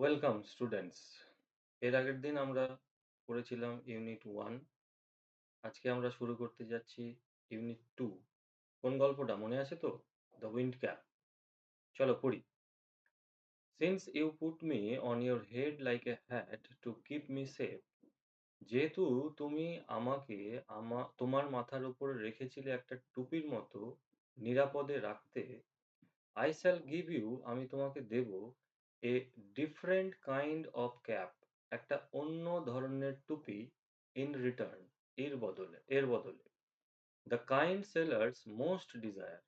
Welcome students. এর আগের দিন আমরা পড়েছিলাম ইউনিট 1। আজকে আমরা শুরু করতে যাচ্ছি ইউনিট 2। কোন গল্পটা মনে আছে তো? The wind cap. চলো পড়ি। Since you put me on your head like a hat to keep me safe. যেহেতু তুমি আমাকে তোমার মাথার উপরে রেখেছিলে একটা টুপির মতো নিরাপদে রাখতে, আই শ্যাল গিভ ইউ, আমি তোমাকে দেব, a different kind of cap, একটা অন্য ধরনের টুপি, ইন রিটার্ন, এর বদলে। The kind sailors most desire,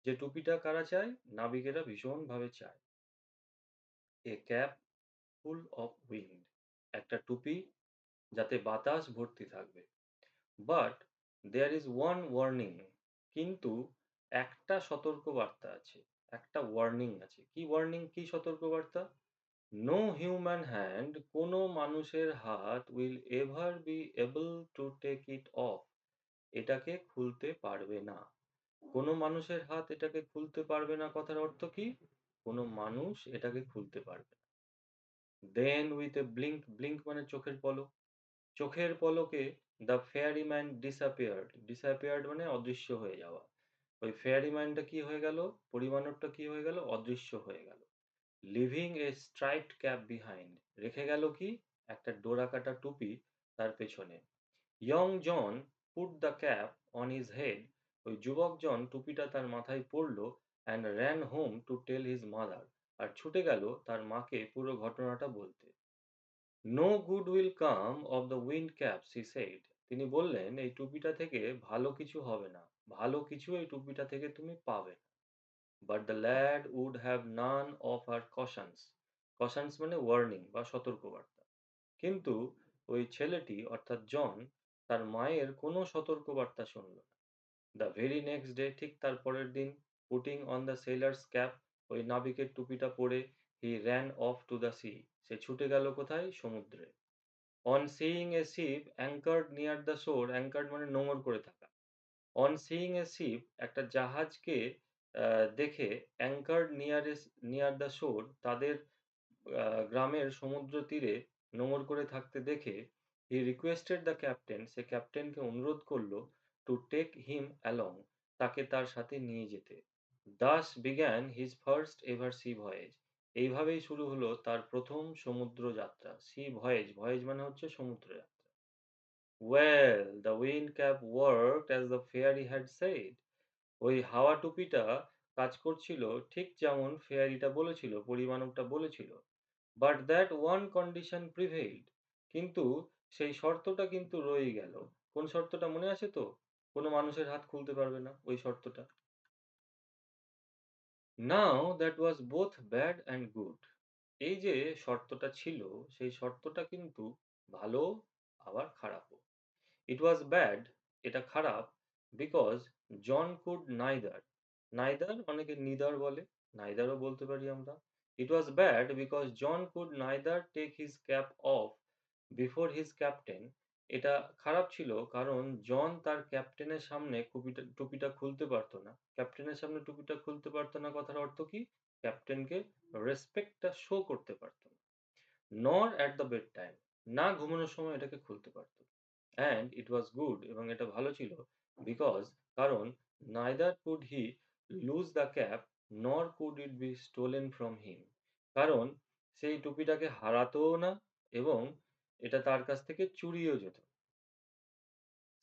যে টুপিটা কারা চায়? নাবিকেরা ভীষণভাবে চায়। A cap full of wind, একটা টুপি যাতে বাতাস ভর্তি থাকবে। But there is one warning, কিন্তু একটা সতর্কবার্তা আছে, একটা ওয়ার্নিং আছে। কি ওয়ার্নিং, কি সতর্কবার্তা? নো হিউম্যান হ্যান্ড, কোনো মানুষের হাত, will ever be able to take it off, এটাকে খুলতে পারবে না। কোনো মানুষের হাত এটাকে খুলতে পারবে না কথার অর্থ কি? কোনো মানুষ এটাকে খুলতে পারবে না। দেন উইথ এ ব্লিঙ্ক, ব্লিঙ্ক মানে চোখের পলক, চোখের পলকে দ্য ফেয়ারিম্যান ডিসঅ্যাপিয়ার্ড, ডিসঅ্যাপিয়ার্ড মানে অদৃশ্য হয়ে যাওয়া। ওই ফেয়ারিম্যানটা কি হয়ে গেল? পরিমাণবটা কি হয়ে গেল? অদৃশ্য হয়ে গেল। Living a striped cap behind, রেখে গেল কি? একটা ডোরাকাটা টুপি তার পেছনে। Young John put the cap on his head, ওই যুবক জন টুপিটা তার মাথায় পরল, and ran home to tell his mother, আর ছুটে গেল তার মাকে পুরো ঘটনাটা বলতে। No good will come of the wind caps, he said, তিনি বললেন এই টুপিটা থেকে ভালো কিছু হবে না, ভালো কিছু এই টুপিটা থেকে তুমি পাবে না। But the lad would have none of her cautions, cautions মানে ওয়ার্নিং বা সতর্কবার্তা। কিন্তু ওই ছেলেটি অর্থাৎ জন তার মায়ের কোনো সতর্কবার্তা শুনল না। দ্য ভেরি নেক্সট ডে, ঠিক তার পরের দিন, putting on the sailor's cap, ওই নাবিকের টুপিটা পরে, he ran off to the sea, সে ছুটে গেল কোথায়? সমুদ্রে। On seeing a ship anchored near the shore, anchored মানে নোঙর করে থাকা। অন সিইং এ শিপ, একটা জাহাজকে দেখে, অ্যাঙ্কার্ড নিয়ার দ্য শোর, তাদের গ্রামের সমুদ্র তীরে নোঙর করে থাকতে দেখে, হি রিকোয়েস্টেড দ্য ক্যাপ্টেন, সে ক্যাপ্টেনকে অনুরোধ করল, টু টেক হিম অ্যালং, তাকে তার সাথে নিয়ে যেতে। Das began his first ever C voice, এইভাবেই শুরু হলো তার প্রথম সমুদ্র যাত্রা। সি ভয়েজ, ভয়েজ মানে হচ্ছে সমুদ্র যাত্রা। Well the wind cap worked as the fairy had said, ওই হাওয়া টুপিটা কাজ করছিল ঠিক যেমন ফেয়ারিটা বলেছিল, পরিমাণকটা বলেছিল। বাট দ্যাট ওয়ান কন্ডিশন প্রিভেইলড, কিন্তু সেই শর্তটা কিন্তু রয়েই গেল। কোন শর্তটা মনে আছে তো? কোনো মানুষের হাত খুলতে পারবে না, ওই শর্তটা। Now that was both bad and good, এই যে শর্তটা ছিল, সেই শর্তটা কিন্তু ভালো আবার খারাপও। ইট ওয়াজ ব্যাড, এটা খারাপ, because John could neither, neither অনেকে নিদার বলে, নাইদারও বলতে পারি আমরা। It was bad because John could neither take his cap off before his captain, এটা খারাপ ছিল কারণ জন তার ক্যাপ্টেনের সামনে টুপিটা খুলতে পারতো না। ক্যাপ্টেনের সামনে টুপিটা খুলতে পারতো না কথার অর্থ কি? ক্যাপ্টেনকে রেসপেক্টটা শো করতে পারতো না। নর অ্যাট দ্য বেড টাইম, না ঘুমানোর সময় এটাকে খুলতে পারতো। অ্যান্ড ইট ওয়াজ গুড, এবং এটা ভালো ছিল, বিকজ, কারণ, neither could he lose the cap, nor could it be stolen from him, কারণ সেই টুপিটাকে হারাতোও না, এবং এটা তার কাছ থেকে চুরিও যেত।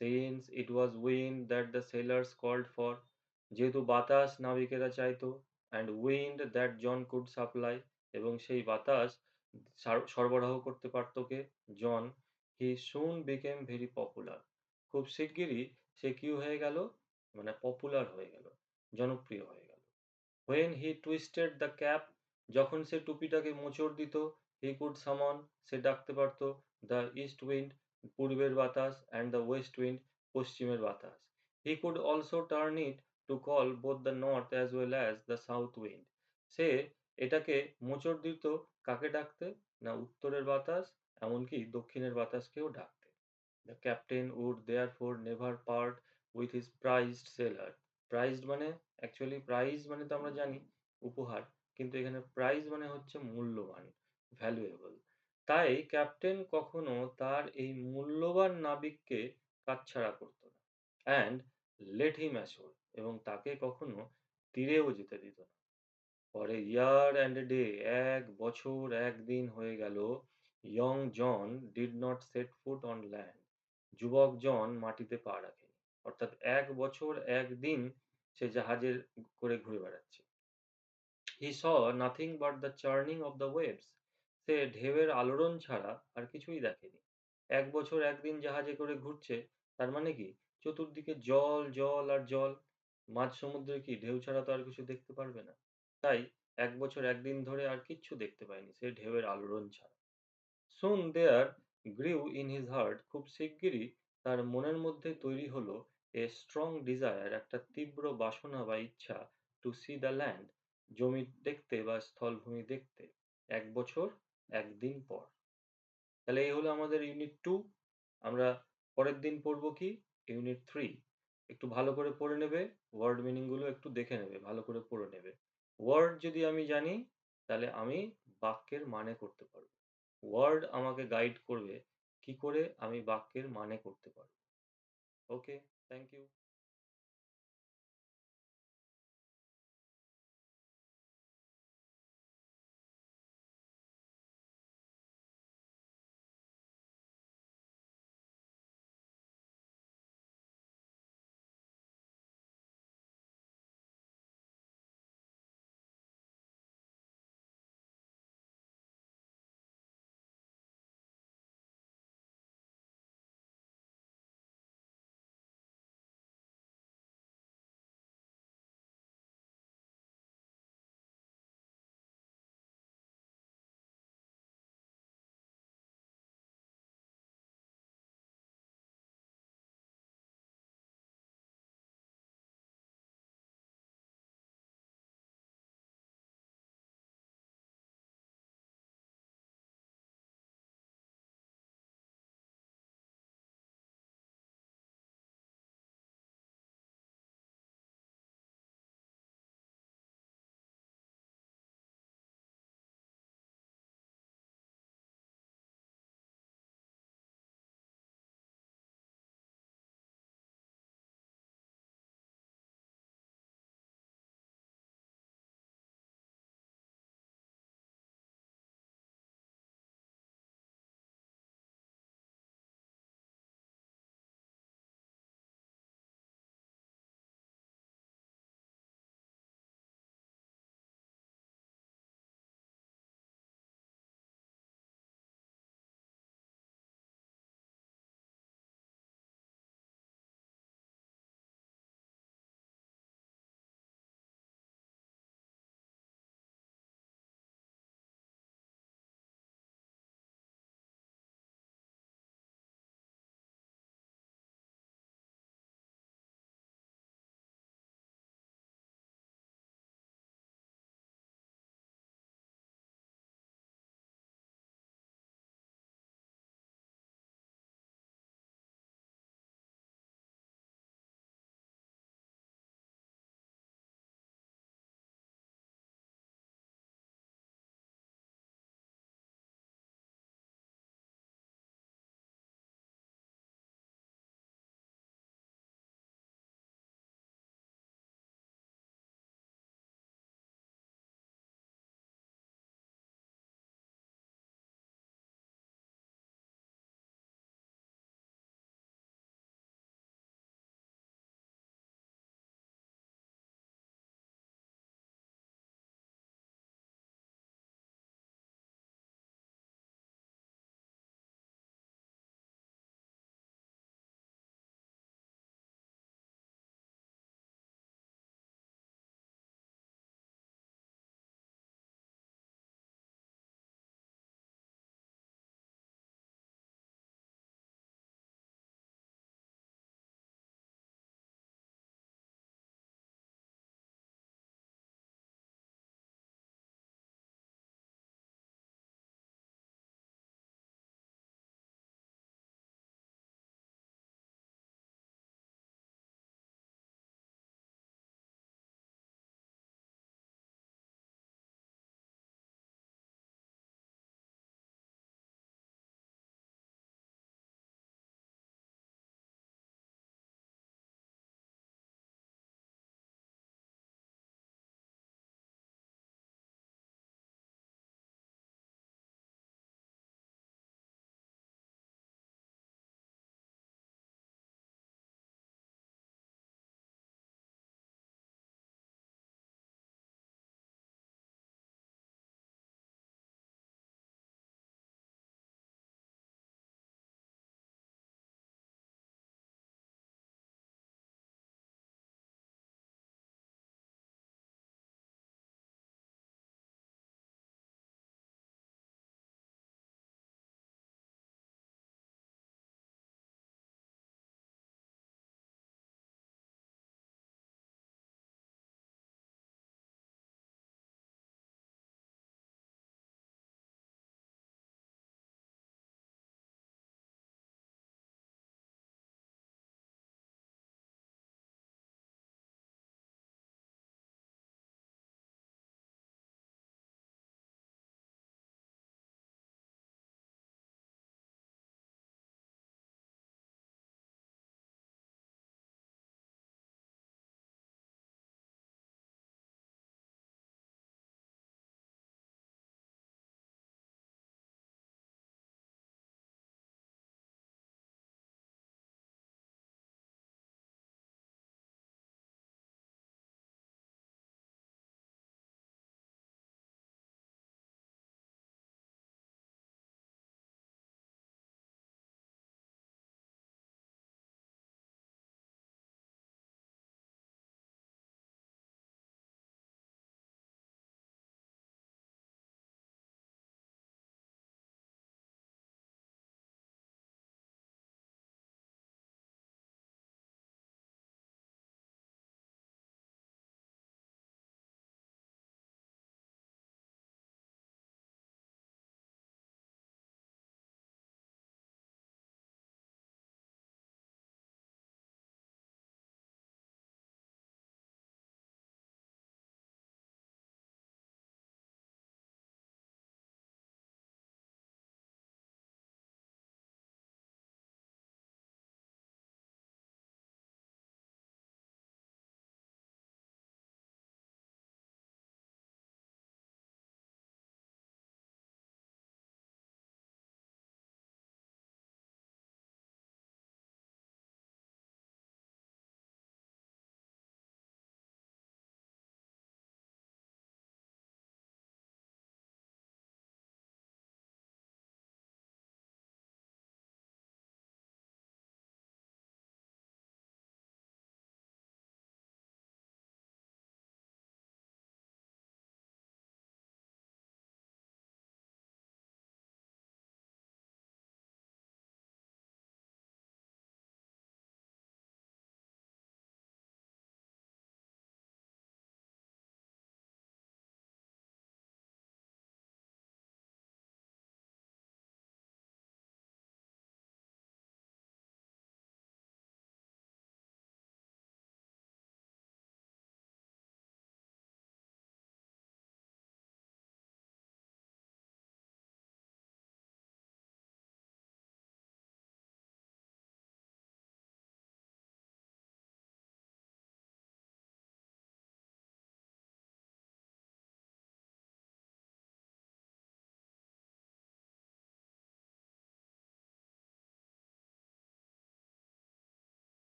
Since it was wind that the sailors called for, যেহেতু বাতাস নাবিকেরা চাইতো, and wind that John could supply, এবং সেই বাতাস সরবরাহ করতে পারত কে? John. He soon became very popular, খুব শিগগিরই সে কি হয়ে গেল? মানে পপুলার হয়ে গেল, জনপ্রিয় হয়ে গেল। When he twisted the cap, যখন সে টুপিটাকে মোচড় দিত, হি কুড সামন, সে ডাকতে পারত, দ্য ইস্ট উইন্ড, পূর্বের বাতাস, অ্যান্ড দ্য ওয়েস্ট উইন্ড, পশ্চিমের বাতাস। He could also turn it to call both the north as well as the south wind, সে এটাকে মোচড় দিত কাকে ডাকতে? না উত্তরের বাতাস, এমনকি দক্ষিণের বাতাসকেও ডাকতে। The captain would therefore never part with his prized sailor, prized মানে, অ্যাকচুয়ালি প্রাইজ মানে তো আমরা জানি উপহার, কিন্তু এখানে প্রাইজ মানে হচ্ছে মূল্যবান। ভ্যালুয়েবল। তাই ক্যাপ্টেন কখনো তার এই মূল্যবান নাবিককে কাছছাড়া করত না। অ্যান্ড লেট হিম অ্যাশোর, এবং তাকে কখনো তীরেও যেতে দিত না। পরে ইয়ার অ্যান্ড এ ডে, ১ বছর ১ দিন হয়ে গেল, young John did not set foot on land. যুবক জন মাটিতে পা রাখেনি। অর্থাৎ ১ বছর ১ দিন সে জাহাজে করে ঘুরে বেড়াচ্ছে। He saw nothing but the churning of the waves. সে ঢেউয়ের আলোড়ন ছাড়া আর কিছুই দেখেনি। ১ বছর ১ দিন জাহাজে করে ঘুরছে, তার মানে কি? চতুর্দিকে জল, জল আর জল। মাঝ সমুদ্রে কি ঢেউ ছাড়া তো আর কিছু দেখতে পারবে না। তাই ১ বছর ১ দিন ধরে আর কিচ্ছু দেখতে পায়নি সে ঢেউয়ের আলোড়ন ছাড়া। Soon there grew in his heart, খুব শিগগিরই তার মনের মধ্যে তৈরি হলো a strong desire, একটা তীব্র বাসনা বা ইচ্ছা, to see the land, জমি দেখতে বা স্থলভূমি দেখতে। ১ বছর ১ দিন পর। তাহলে এই হলো আমাদের ইউনিট 2। আমরা পরের দিন পড়ব কি? ইউনিট 3। একটু ভালো করে পড়ে নেবে, ওয়ার্ড মিনিং গুলো একটু দেখে নেবে, ভালো করে পড়ে নেবে। ওয়ার্ড যদি আমি জানি, তাহলে আমি বাক্যের মানে করতে পারব। ওয়ার্ড আমাকে গাইড করবে কি করে আমি বাক্যের মানে করতে পারব। ওকে, থ্যাংক ইউ।